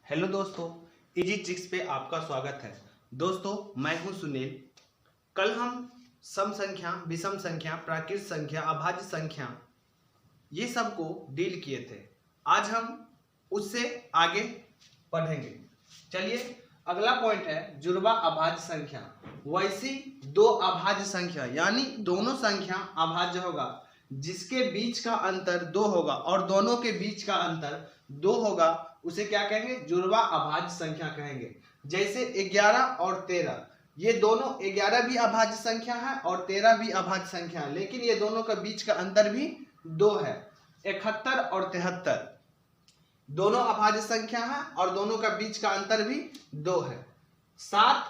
Hello दोस्तों, easy tricks पे आपका स्वागत है। दोस्तों, मैं हूं सुनील। कल हम सम संख्या, विषम संख्या, प्राकृत संख्या, अभाज्य संख्या ये सब को डील किए थे। आज हम उससे आगे पढ़ेंगे। चलिए, अगला पॉइंट है जुड़वा अभाज्य संख्या। वैसी दो अभाज्य संख्या यानी दोनों संख्या अभाज्य होगा जिसके बीच का अंतर 2 होगा और दोनों के बीच का अंतर 2 होगा, उसे क्या कहेंगे? जुड़वा अभाज्य संख्या कहेंगे। जैसे 11 और 13, ये दोनों 11 भी अभाज्य संख्या है और 13 भी अभाज्य संख्या है, लेकिन ये दोनों के बीच का अंतर भी 2 है। 71 और 73 दोनों अभाज्य संख्या है और दोनों का बीच का अंतर भी 2 है। 7,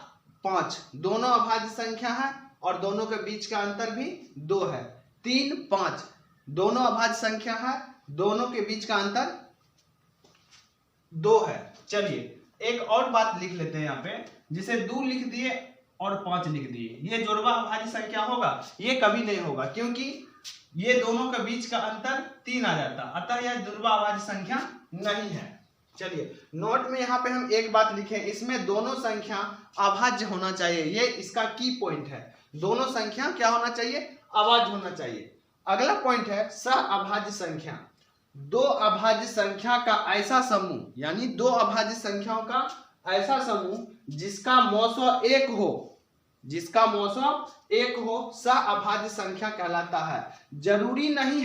5 दोनों अभाज्य संख्या है और दोनों के बीच का अंतर भी 2 है। 3, 5 दोनों अभाज्य संख्या है, दोनों के बीच का अंतर 2 है। चलिए, एक और बात लिख लेते हैं यहाँ पे, जिसे 2 लिख दिए और 5 लिख दिए, ये जुड़वा अभाज्य संख्या होगा? ये कभी नहीं होगा, क्योंकि ये दोनों के बीच का अंतर 3 आ जाता, अतः यह जुड़वा अभाज्य संख्या नहीं है। चलिए, नोट में यहाँ पे हम एक बात लिखे, इसमें दोनों संख्या अभाज्य होना चाहिए, ये इसका की पॉइंट है। दोनों संख्या क्या होना चाहिए? अभाज्य होना चाहिए। अगला पॉइंट है सहअभाज्य संख्या। दो अभाज्य संख्या का ऐसा समूह यानी दो अभाज्य संख्याओं का ऐसा समूह जिसका मौसो एक हो, सहअभाज्य संख्या कहलाता है। जरूरी नहीं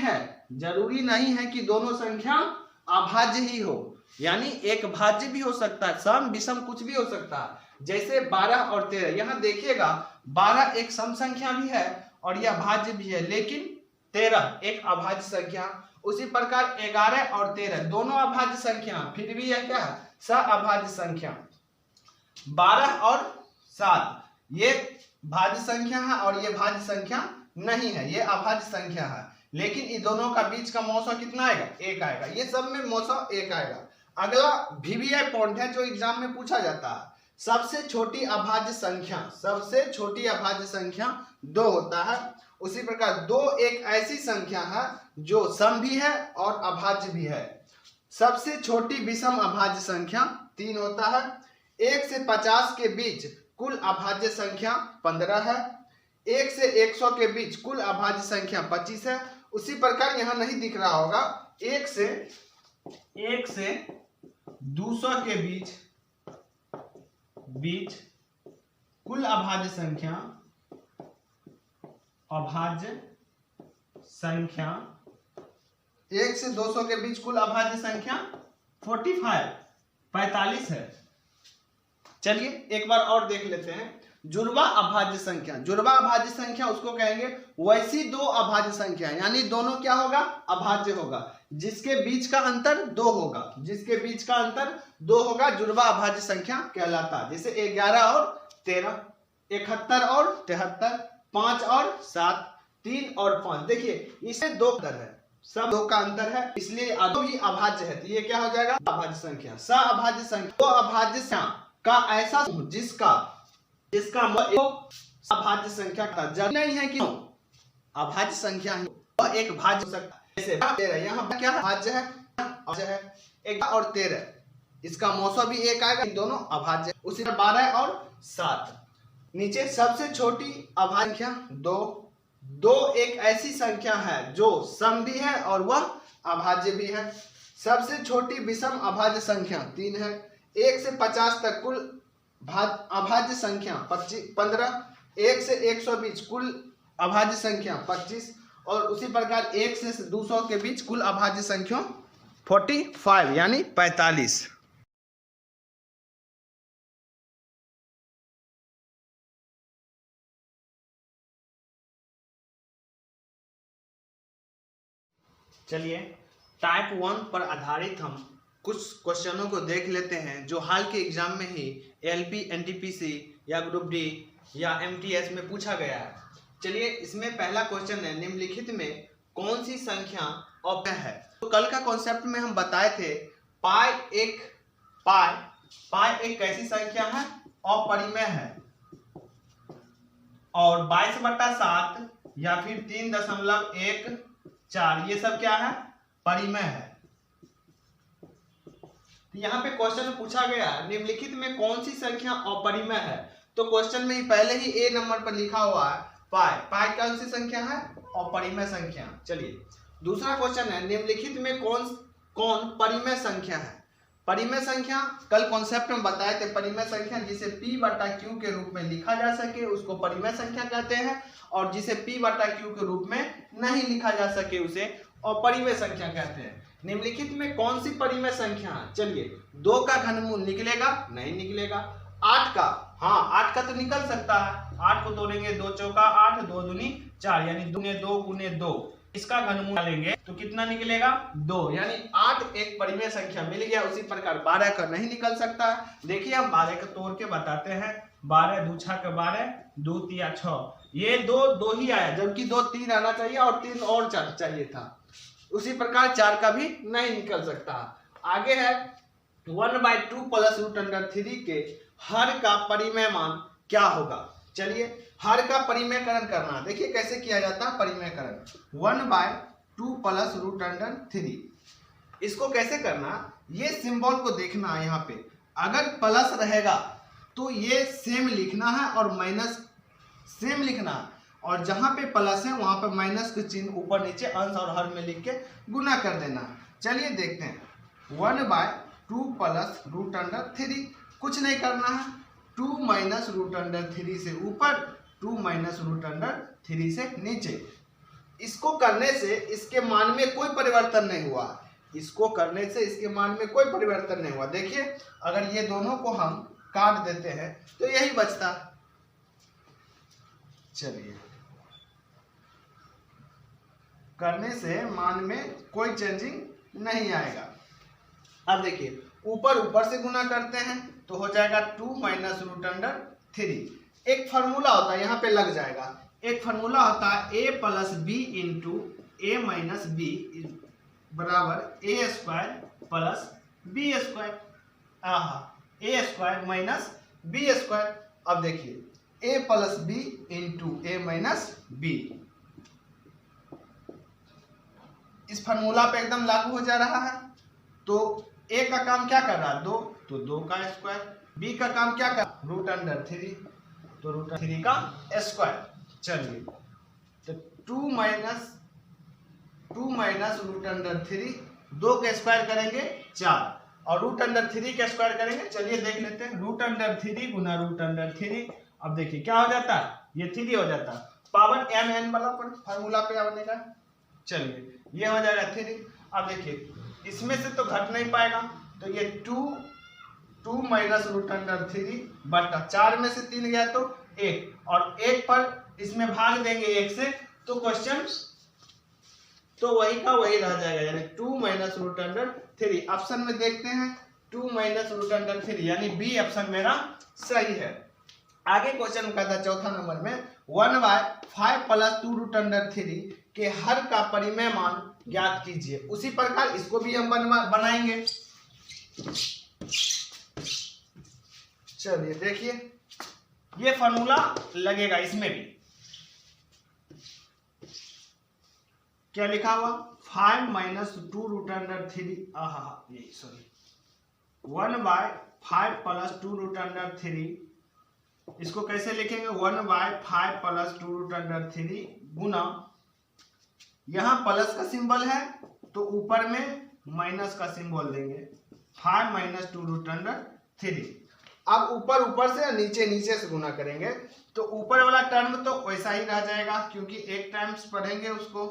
है कि दोनों संख्या अभाज्य ही हो, यानी एक भाज्य भी हो सकता है, सम विषम कुछ भी हो सकता है। जैसे 12 और 13, यहाँ देखिएगा 12 एक सम संख्या भी है और यह भाज्य भी है, लेकिन 13 एक अभाज्य संख्या। उसी प्रकार 11 और 13 दोनों अभाज्य संख्या, फिर भी यह क्या है? सहअभाज्य संख्या। 12 और 7 ये भाज्य संख्या है और ये भाज्य संख्या नहीं है, ये अभाज्य संख्या है, लेकिन इन दोनों का बीच का मौसो कितना आएगा? 1 आएगा। ये सब में मौसो 1 आएगा। अगला VBI पॉइंट है जो एग्जाम में पूछा जाता है। सबसे छोटी अभाज्य संख्या 2 होता है। उसी प्रकार 2 एक ऐसी संख्या है जो सम भी है और अभाज्य भी है। सबसे छोटी विषम अभाज्य संख्या 3 होता है। 1 से 50 के बीच कुल अभाज्य संख्या 15 है। 1 से 100 के बीच कुल अभाज्य संख्या 25 है। उसी प्रकार यहाँ नहीं दिख रहा होगा, 1 से 200 के बीच कुल अभाज्य संख्या 1 से 200 के बीच कुल अभाज्य संख्या 45 है। चलिए, एक बार और देख लेते हैं जुड़वा अभाज्य संख्या उसको कहेंगे वैसी दो अभाज्य संख्या, यानी दोनों क्या होगा? अभाज्य होगा, जिसके बीच का अंतर 2 होगा, जुड़वा अभाज्य संख्या कहलाता है। जैसे 11 और 13, 71 और 73, 5 और 7, 3 और 5। देखिए, इसमें 2 अंतर है, सब 2 का अंतर है, इसलिए दो ही अभाज्य है, तो ये क्या हो जाएगा? अभाज्य संख्या। सहअभाज्य संख्या दो अभाज्य संख्या का ऐसा जिसका अभाज्य संख्या का जरूरी नहीं है कि अभाज्य संख्या ही वह एक भाज्य हो सकता है। जैसे 13, यहाँ क्या भाज्य है? 11 और 13, इसका मौसो भी 1 आएगा, दोनों अभाज्य। उसी तरह 12 और 7। नीचे सबसे छोटी अभाज्य संख्या 2 एक ऐसी संख्या है जो सम भी है और वह अभाज्य भी है। सबसे छोटी विषम अभाज्य संख्या 3 है। 1 से 50 तक कुल अभाज्य संख्या 15, 1 से 100 बीच कुल अभाज्य संख्या 25 और उसी प्रकार 1 से 200 के बीच कुल अभाज्य संख्या 45 यानी 45। चलिए, टाइप 1 पर आधारित हम कुछ क्वेश्चनों को देख लेते हैं जो हाल के एग्जाम में ही LP, NTPC या ग्रुप डी या MTS में पूछा गया है। चलिए, इसमें पहला क्वेश्चन है, निम्नलिखित में कौन सी संख्या अपेय है? तो कल का कॉन्सेप्ट में हम बताए थे पाई एक कैसी संख्या है? अपरिमेय है। और 22/7 या फिर 3.14 ये सब क्या है? परिमेय है। तो यहाँ पे क्वेश्चन में पूछा गया निम्नलिखित में कौन सी संख्या अपरिमेय है। तो क्वेश्चन में ही पहले ही ए नंबर पर लिखा हुआ है पाई। पाई कौन सी संख्या है? अपरिमेय संख्या। चलिए दूसरा क्वेश्चन है निम्नलिखित में कौन परिमेय संख्या है। परिमेय संख्या कल कॉन्सेप्ट में बताए थे, परिमेय संख्या जिसे p बटा q के रूप में लिखा जा सके उसको परिमेय संख्या कहते हैं, और जिसे p बटा q के रूप में नहीं लिखा जा सके उसे अपरिमेय संख्या कहते हैं। निम्नलिखित में कौन सी परिमेय संख्या है? चलिए 2 का घनमूल निकलेगा? नहीं निकलेगा। 8 का, हाँ 8 का तो निकल सकता है। 8 को तोड़ेंगे 2 चौका 8, 2 दूनी 4 यानी 2 गुने 2, इसका घनमूल डालेंगे तो कितना निकलेगा? 2, यानी 8 एक परिमेय संख्या मिल गया। उसी प्रकार 12 का नहीं निकल सकता है। देखिए हम 12 को तोड़ के बताते हैं। 12 2 6 के 12, 2 3 6, ये 2 ही आया, जबकि 2 3 आना चाहिए और 3 और चाहिए था। उसी प्रकार 4 का भी नहीं निकल सकता। आगे है 1/2 प्लस √3 के हर का परिमेय मान क्या होगा। चलिए हर का परिमेयकरण करना, देखिए कैसे किया जाता है परिमेयकरण। 1/2 प्लस √3, इसको कैसे करना, ये सिंबल को देखना है। यहाँ पे अगर प्लस रहेगा तो ये सेम लिखना है और माइनस सेम लिखना है, और जहां पे प्लस है वहां पे माइनस के चिन्ह ऊपर नीचे अंश और हर में लिख के गुना कर देना। चलिए देखते हैं 1/2 प्लस √3, कुछ नहीं करना है। 2 माइनस √3 से ऊपर, 2 माइनस √3 से नीचे। इसको करने से इसके मान में कोई परिवर्तन नहीं हुआ। इसको करने से इसके मान में कोई परिवर्तन नहीं हुआ। देखिए अगर ये दोनों को हम काट देते हैं तो यही बचता। चलिए करने से मान में कोई चेंजिंग नहीं आएगा। अब देखिए ऊपर ऊपर से गुना करते हैं तो हो जाएगा 2 माइनस √3। एक फार्मूला होता है यहाँ पे लग जाएगा। एक फार्मूला होता है a plus B into A minus B बराबर A square plus B square, A square minus B square. अब देखिए a plus B into A minus B, इस फार्मूला पे एकदम लागू हो जा रहा है। तो a का काम क्या कर रहा है? 2, तो 2 का स्क्वायर। b का काम क्या कर √3, तो √3 का स्क्वायर। चलिए तो 2 माइनस √3, 2 का स्क्वायर करेंगे 4 और √3 का स्क्वायर करेंगे। चलिए देख लेते हैं √3 गुना √3। अब देखिए क्या हो जाता है, ये 3 हो जाता है। पावर mn वाला फार्मूला पे आने का। चलिए ये हो जाएगा 3। अब देखिए इसमें से तो घट नहीं पाएगा, तो ये 2 माइनस √3 बटा 4 में से 3 गया तो 1, और 1 पर इसमें भाग देंगे 1 से, तो क्वेश्चन तो वही का वही रह जाएगा, यानी 2 माइनस √3। ऑप्शन में देखते हैं 2 माइनस √3, यानी बी ऑप्शन मेरा सही है। आगे क्वेश्चन का था चौथा नंबर में 1/5 प्लस 2√3 के हर का परिमेय मान ज्ञात कीजिए। उसी प्रकार इसको भी हम बनाएंगे। चलिए देखिए ये फार्मूला लगेगा, इसमें भी क्या लिखा हुआ 5 माइनस 2√3, यही सॉरी 1/5 प्लस 2√3, इसको कैसे लिखेंगे 1/5 प्लस 2√3 गुना, यहाँ प्लस का सिंबल है तो ऊपर में माइनस का सिंबल देंगे 5 माइनस 2√3। अब ऊपर ऊपर से नीचे नीचे से गुना करेंगे तो ऊपर वाला टर्म तो वैसा ही रह जाएगा क्योंकि एक टाइम्स पढ़ेंगे उसको,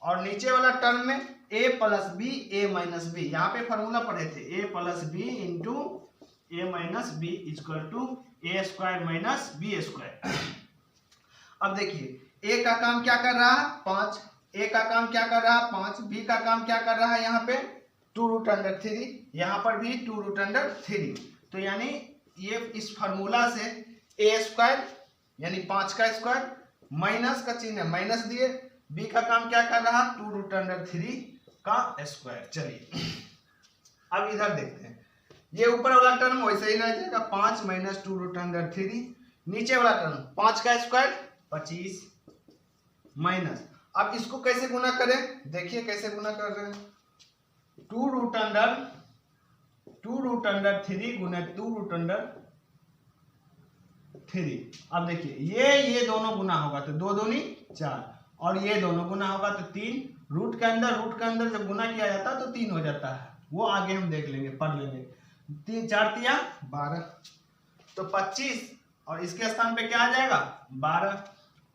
और नीचे वाला टर्म में a plus B A minus B, यहाँ पे फॉर्मूला पढ़े थे a plus B into A minus B equal to A square minus B square. अब देखिए a का काम क्या कर रहा है 5, a का काम क्या कर रहा है 5, b का काम क्या कर रहा है यहाँ पे 2√3, यहाँ पर भी 2√3। तो यानी ये इस फार्मूला से a स्क्वायर यानी 5 का स्क्वायर माइनस का चिन्ह माइनस दिए, b का काम क्या कर रहा 2√3 का स्क्वायर। चलिए अब इधर देखते हैं, ये ऊपर वाला टर्म वैसे ही रह जाएगा 5 माइनस 2√3, नीचे वाला टर्म 5 का स्क्वायर 25 माइनस, अब इसको कैसे गुना करें, देखिए कैसे गुना कर रहे हैं 2√3 2√3 गुने 2√3। अब देखिए ये दोनों गुना होगा तो 2 दूनी 4, और ये दोनों गुना होगा तो 3। रूट के अंदर जब गुना किया जाता है तो 3 हो जाता है, वो आगे हम देख लेंगे, पढ़ लेंगे। 3 4 तिया 12, तो 25, और इसके स्थान पे क्या आ जाएगा 12,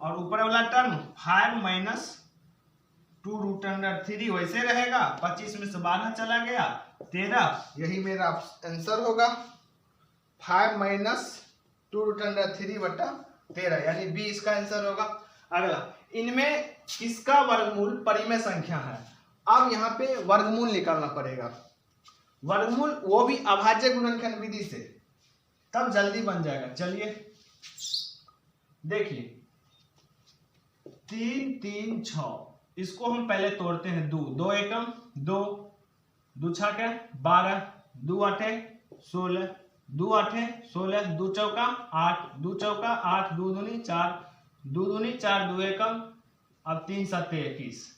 और ऊपर वाला टर्म 5 - 2√3 वैसे रहेगा। 25 में से 12 चला गया 13, यही मेरा आंसर होगा। 5 - 2√3 बटा 13, यानी बी इसका आंसर होगा। अगला, इनमें किसका वर्गमूल परिमेय संख्या है? अब यहाँ पे वर्गमूल निकालना पड़ेगा। वर्गमूल वो भी अभाज्य गुणनखंड विधि से, तब जल्दी बन जाएगा। चलिए देखिए 3 3 6, इसको हम पहले तोड़ते हैं। 2 एकम 2, 2 छाके 12, 2 आठे 16, 2 आठे 16, 2 चौका 8, 2 चौका 8, 2 दूनी 4, 2 दूनी 4, 2 एकम, अब 3 7 21।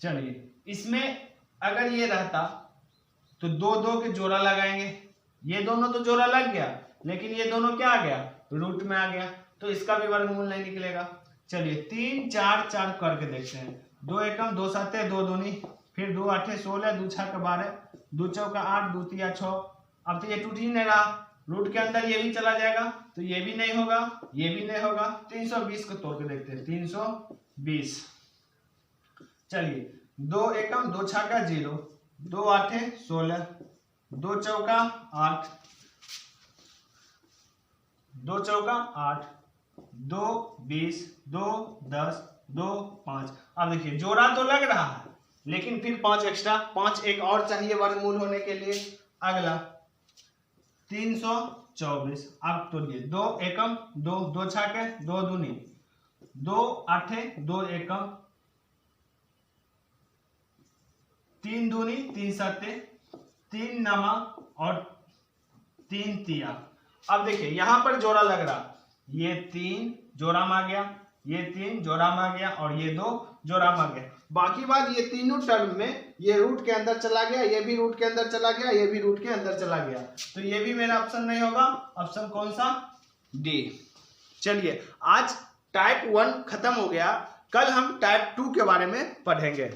चलिए इसमें अगर ये रहता तो 2 2 के जोड़ा लगाएंगे, ये दोनों तो जोड़ा लग गया, लेकिन ये दोनों क्या आ गया रूट में आ गया, तो इसका भी वर्गमूल नहीं निकलेगा। चलिए 3 4 4 करके देखते हैं। 2 एकम 2 7 2 दूनी, फिर 2 आठे 16, 2 छक्के 12, 2 चौका 8, 2 तिया 6। अब तो ये टूट ही नहीं रहा, रूट के अंदर ये भी चला जाएगा, तो ये भी नहीं होगा, ये भी नहीं होगा। 320 को तोड़ के देखते हैं। 320, चलिए 2 एकम 2 छक्का 0, 2 आठे 16, 2 चौका 8, 2 चौका 8, 2 20, 2 10, 2 5। अब देखिए जोड़ा तो लग रहा है, लेकिन फिर 5 एक्स्ट्रा, 5 एक और चाहिए वर्गमूल होने के लिए। अगला 324, अब तोड़िए। 2 एकम 2, 2 छाके 2 दूनी, 2 आठे 2 एकम, 3 दूनी 3 सत्ते, 3 नमा और 3 तिया। अब देखिए यहां पर जोड़ा लग रहा, ये 3 जोड़ा में आ गया, ये 3 जोड़ा में आ गया, और ये 2 जोड़ा में आ गया। बाकी बात ये तीनों टर्म में ये रूट के अंदर चला गया, ये भी रूट के अंदर चला गया, ये भी रूट के अंदर चला गया, तो ये भी मेरा ऑप्शन नहीं होगा। ऑप्शन कौन सा? डी। चलिए आज टाइप 1 खत्म हो गया, कल हम टाइप 2 के बारे में पढ़ेंगे।